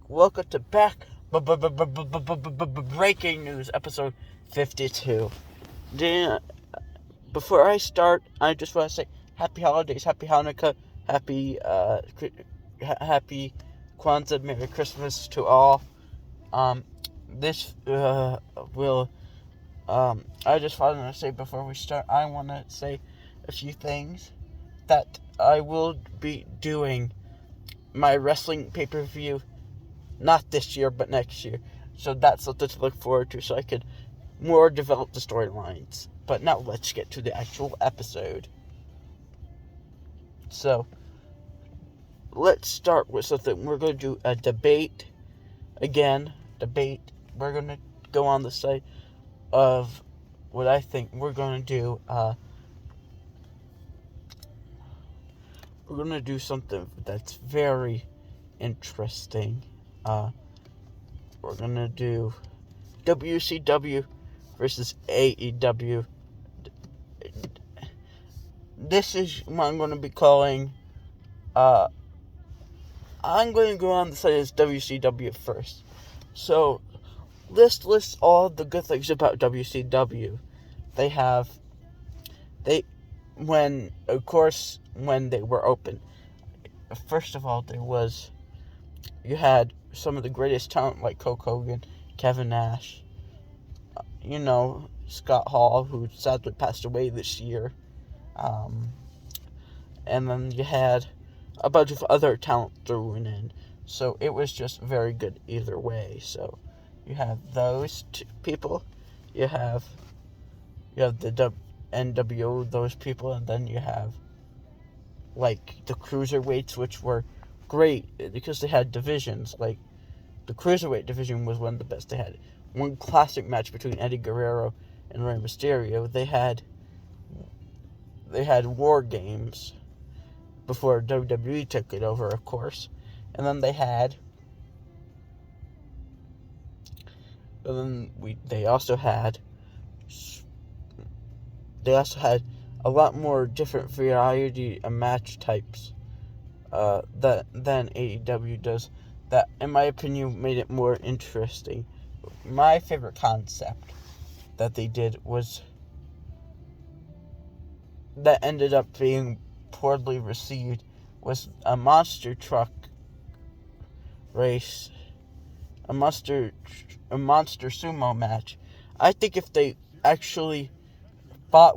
Welcome to breaking news episode 52. Before I start, I just want to say happy holidays, happy Hanukkah, happy Kwanzaa, Merry Christmas to all. This will I just wanted to say before we start, I want to say a few things that I will be doing my wrestling pay-per-view, not this year, but next year. So that's something to look forward to, so I could more develop the storylines. But now let's get to the actual episode. So, let's start with something. We're going to do a debate. Again, We're going to go on the side of what I think we're going to do. We're going to do something that's very interesting. We're going to do WCW versus AEW. This is what I'm going to be calling, I'm going to go on the side as WCW first. So, let's list all the good things about WCW. When they were open. First of all, you had some of the greatest talent like Hulk Hogan, Kevin Nash, Scott Hall, who sadly passed away this year. And then you had a bunch of other talent thrown in. So it was just very good either way. So you have those two people. You have the NWO, those people, and then you have like the cruiserweights, which were great because they had divisions. Like the cruiserweight division was one of the best. They had one classic match between Eddie Guerrero and Rey Mysterio. They had War Games before WWE took it over, of course, and then they also had a lot more different variety of match types than AEW does. That, in my opinion, made it more interesting. My favorite concept that they did that ended up being poorly received was a monster truck race, a monster sumo match. I think if they actually fought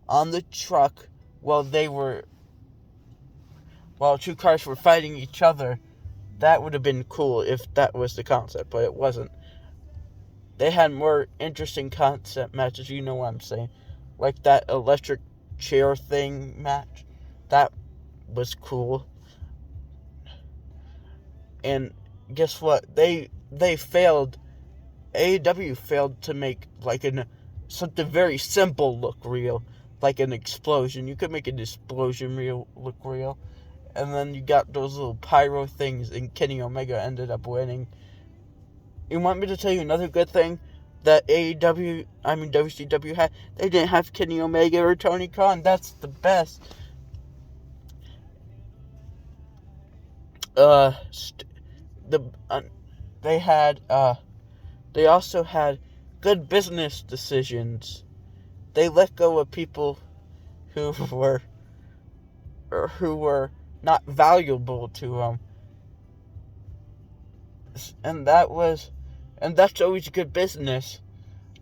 on the truck while two cars were fighting each other, that would have been cool if that was the concept, but it wasn't. They had more interesting concept matches, you know what I'm saying, like that electric chair thing match. That was cool. And guess what? They failed. AEW failed to make something very simple look real, like an explosion. You could make an explosion look real. And then you got those little pyro things, and Kenny Omega ended up winning. You want me to tell you another good thing that WCW had? They didn't have Kenny Omega or Tony Khan. That's the best. They also had good business decisions. They let go of people who were not valuable to them. And that's always good business.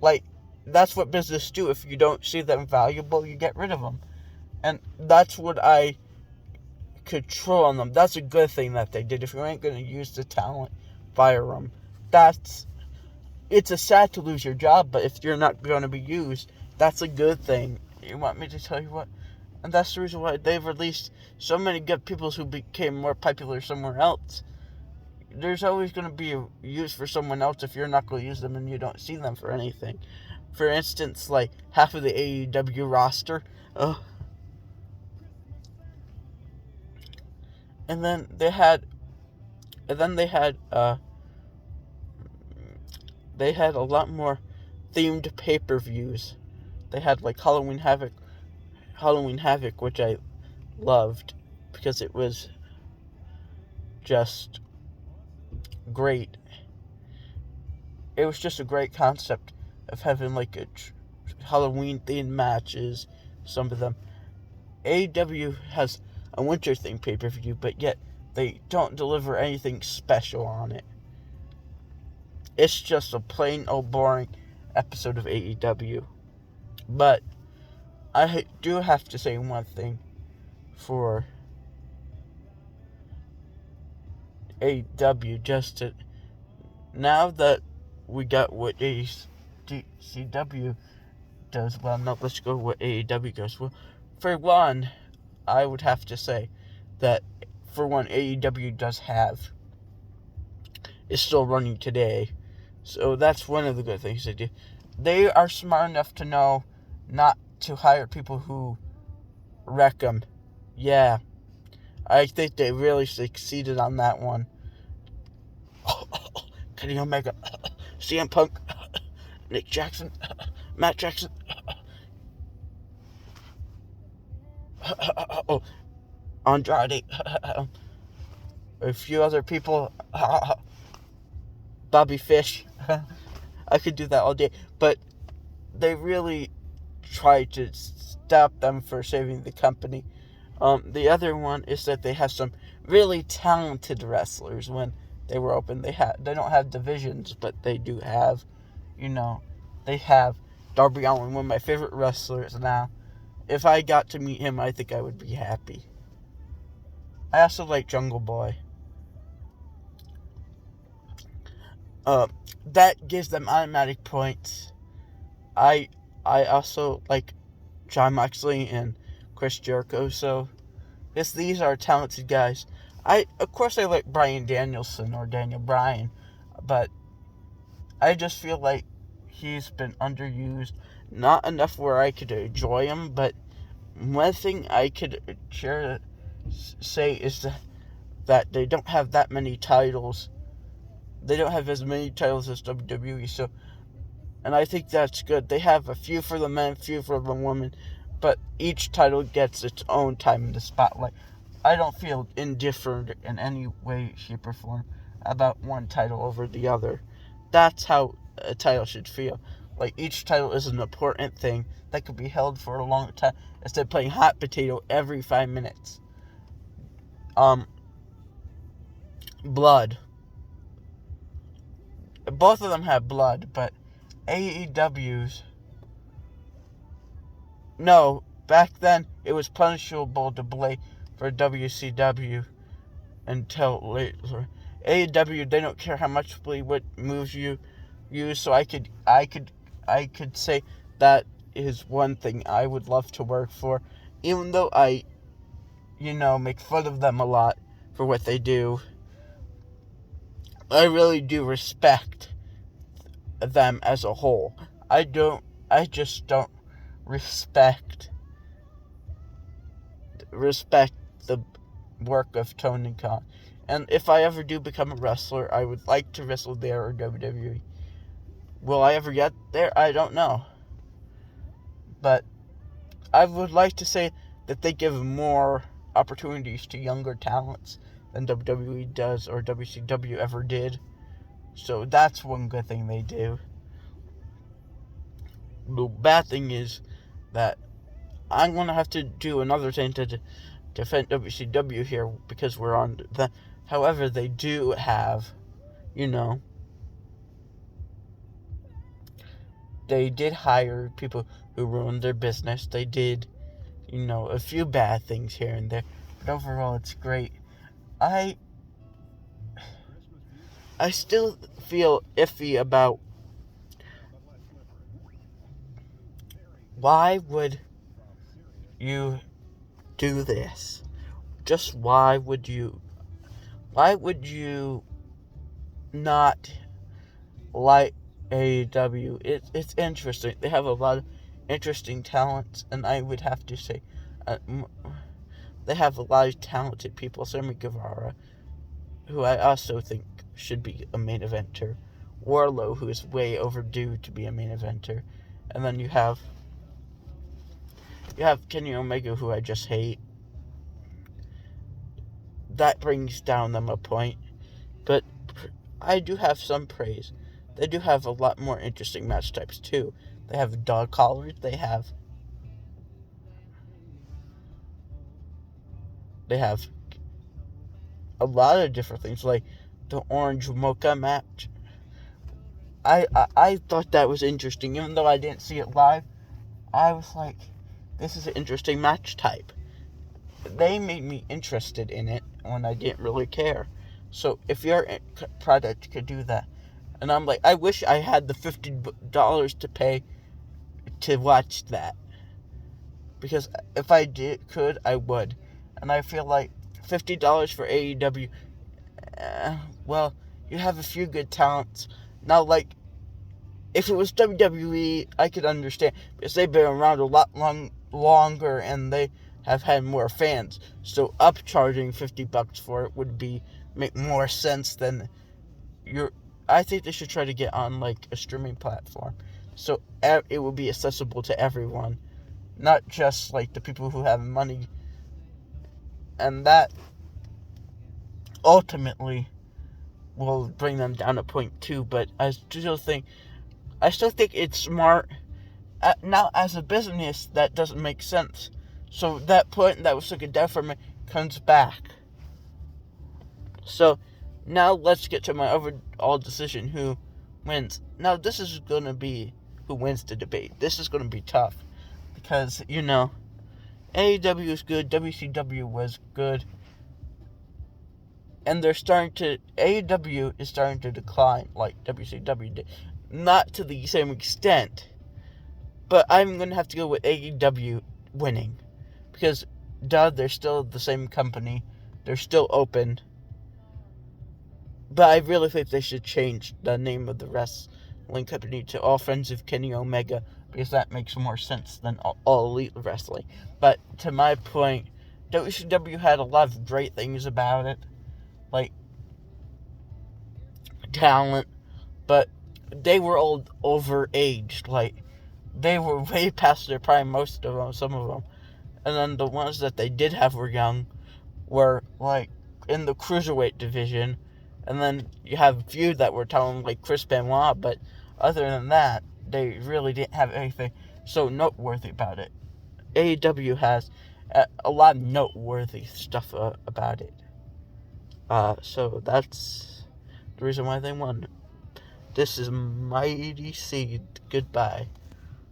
Like, that's what business do. If you don't see them valuable, you get rid of them. And that's what I control on them. That's a good thing that they did. If you ain't going to use the talent, fire them. It's a sad to lose your job, but if you're not going to be used, that's a good thing. You want me to tell you what? And that's the reason why they've released so many good people who became more popular somewhere else. There's always going to be a use for someone else if you're not going to use them and you don't see them for anything. For instance, like half of the AEW roster. And then they had a lot more themed pay-per-views. They had like Halloween Havoc, which I loved because it was just great. It was just a great concept of having like a Halloween themed matches. Some of them. AEW has a winter themed pay-per-view, but yet they don't deliver anything special on it. It's just a plain old boring episode of AEW. But I do have to say one thing for AEW, just to, now that we got what AEW does well, now let's go what AEW goes well. For one, I would have to say that for one, AEW does have, is still running today. So that's one of the good things they do. They are smart enough to know not to hire people who wreck them. Yeah, I think they really succeeded on that one. Kenny Omega, CM Punk, Nick Jackson, Matt Jackson, Andrade, a few other people, Bobby Fish. I could do that all day, but they really tried to stop them for saving the company. The other one is that they have some really talented wrestlers. When they were open, they don't have divisions, but they do have, they have Darby Allin, one of my favorite wrestlers now. If I got to meet him, I think I would be happy. I also like Jungle Boy. That gives them automatic points. I also like Jon Moxley and Chris Jericho, so these are talented guys. Of course I like Bryan Danielson or Daniel Bryan, but I just feel like he's been underused. Not enough where I could enjoy him, but one thing I could say is that they don't have that many titles. They don't have as many titles as WWE, so, and I think that's good. They have a few for the men, a few for the women, but each title gets its own time in the spotlight. I don't feel indifferent in any way, shape, or form about one title over the other. That's how a title should feel. Like, each title is an important thing that could be held for a long time instead of playing hot potato every 5 minutes. Blood. Both of them have blood, but AEW's... No, back then it was punishable to play for WCW until later. AEW, they don't care how much play, what moves you use, so I could say that is one thing I would love to work for, even though I, make fun of them a lot for what they do. I really do respect them as a whole. I just don't respect the work of Tony Khan. And if I ever do become a wrestler, I would like to wrestle there or WWE. Will I ever get there? I don't know. But I would like to say that they give more opportunities to younger talents than WWE does or WCW ever did. So that's one good thing they do. The bad thing is that I'm going to have to do another thing to defend WCW here because we're on the... However, they do have, they did hire people who ruined their business. They did, a few bad things here and there. But overall, it's great. I still feel iffy about why would you do this? Just why would you not like AEW? It's interesting. They have a lot of interesting talents, and I would have to say they have a lot of talented people. Sammy Guevara, who I also think should be a main eventer. Wardlow, who is way overdue to be a main eventer. And then you have Kenny Omega, who I just hate. that brings down them a point. But I do have some praise. They do have a lot more interesting match types too. They have dog collars. They have a lot of different things, like the orange mocha match. I thought that was interesting, even though I didn't see it live. I was like, this is an interesting match type. They made me interested in it when I didn't really care. So if your product could do that, and I'm like, I wish I had the $50 to pay to watch that, because if I could, I would. And I feel like $50 for AEW, well, you have a few good talents. Now, like, if it was WWE, I could understand, because they've been around a lot longer and they have had more fans. So upcharging $50 for it would make more sense than I think they should try to get on like a streaming platform, so it will be accessible to everyone, not just like the people who have money. And that ultimately will bring them down a point too. But I still think it's smart. Now, as a business, that doesn't make sense. So that point that was taken down from it comes back. So now let's get to my overall decision: who wins. Now this is going to be who wins the debate. This is going to be tough because, AEW is good, WCW was good, and AEW is starting to decline like WCW did. Not to the same extent, but I'm going to have to go with AEW winning. Because, they're still the same company. They're still open. But I really think they should change the name of the wrestling company to All Friends of Kenny Omega, because that makes more sense than All Elite Wrestling. But to my point, WCW had a lot of great things about it, like talent, but they were all overaged. Like, they were way past their prime, most of them, some of them. And then the ones that they did have were young, were like in the cruiserweight division. And then you have a few that were talented, like Chris Benoit, but other than that, they really didn't have anything so noteworthy about it. AEW has a lot of noteworthy stuff about it. So that's the reason why they won. This is Mighty Seed. Goodbye.